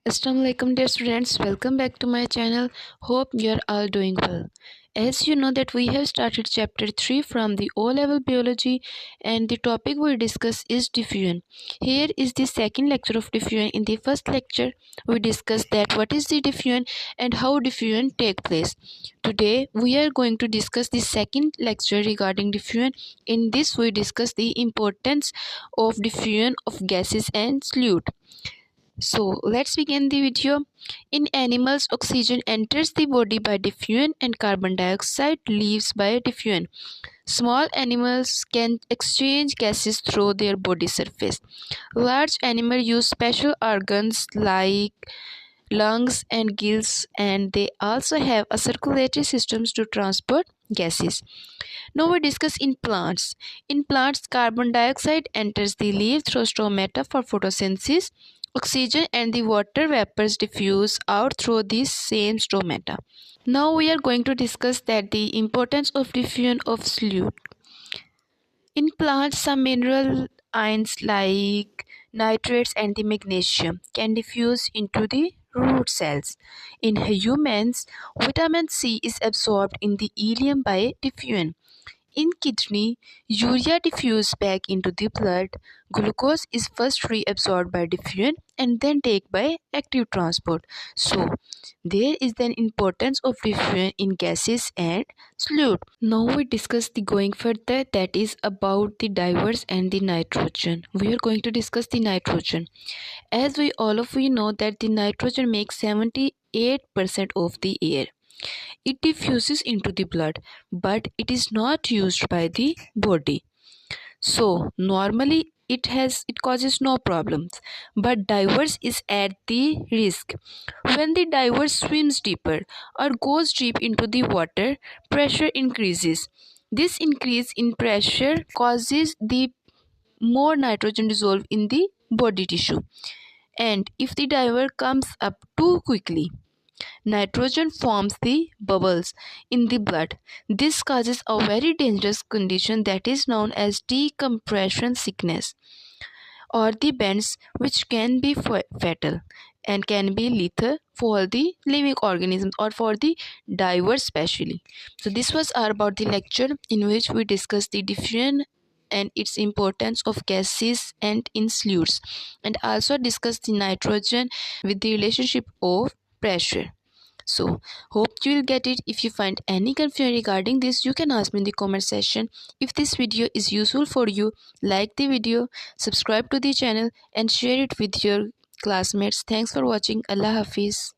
Assalamualaikum dear students, welcome back to my channel. Hope you are all doing well. As you know that we have started chapter 3 from the O-level biology, and the topic we discuss is diffusion. Here is the second lecture of diffusion. In the first lecture we discussed that what is the diffusion and how diffusion take place. Today we are going to discuss the second lecture regarding diffusion. In this we discuss the importance of diffusion of gases and solute. So let's begin the video. In animals, oxygen enters the body by diffusion and carbon dioxide leaves by diffusion. Small animals can exchange gases through their body surface. Large animals use special organs like lungs and gills, and they also have a circulatory systems to transport gases. Now we discuss in plants. In plants, carbon dioxide enters the leaf through stomata for photosynthesis. Oxygen and the water vapors diffuse out through these same stomata. Now we are going to discuss that the importance of diffusion of solute. In plants, some mineral ions like nitrates and the magnesium can diffuse into the root cells. In humans, vitamin C is absorbed in the ileum by diffusion. In kidney, urea diffuses back into the blood. Glucose is first reabsorbed by diffusion and then taken by active transport. So, there is an importance of diffusion in gases and solute. Now we discuss the going further, that is about the divers and the nitrogen. We are going to discuss the nitrogen. As we all of you know that the nitrogen makes 78% of the air. It diffuses into the blood, but it is not used by the body. So normally it causes no problems, but divers is at the risk. When the diver swims deeper or goes deep into the water, pressure increases. This increase in pressure causes the more nitrogen dissolve in the body tissue, and if the diver comes up too quickly, nitrogen forms the bubbles in the blood. This causes a very dangerous condition that is known as decompression sickness or the bends, which can be fatal and can be lethal for the living organisms or for the divers especially. So this was our about the lecture in which we discussed the diffusion and its importance of gases and in solutes, and also discussed the nitrogen with the relationship of pressure. So hope you will get it. If you find any confusion regarding this, you can ask me in the comment section. If this video is useful for you, like the video, subscribe to the channel and share it with your classmates. Thanks for watching. Allah Hafiz.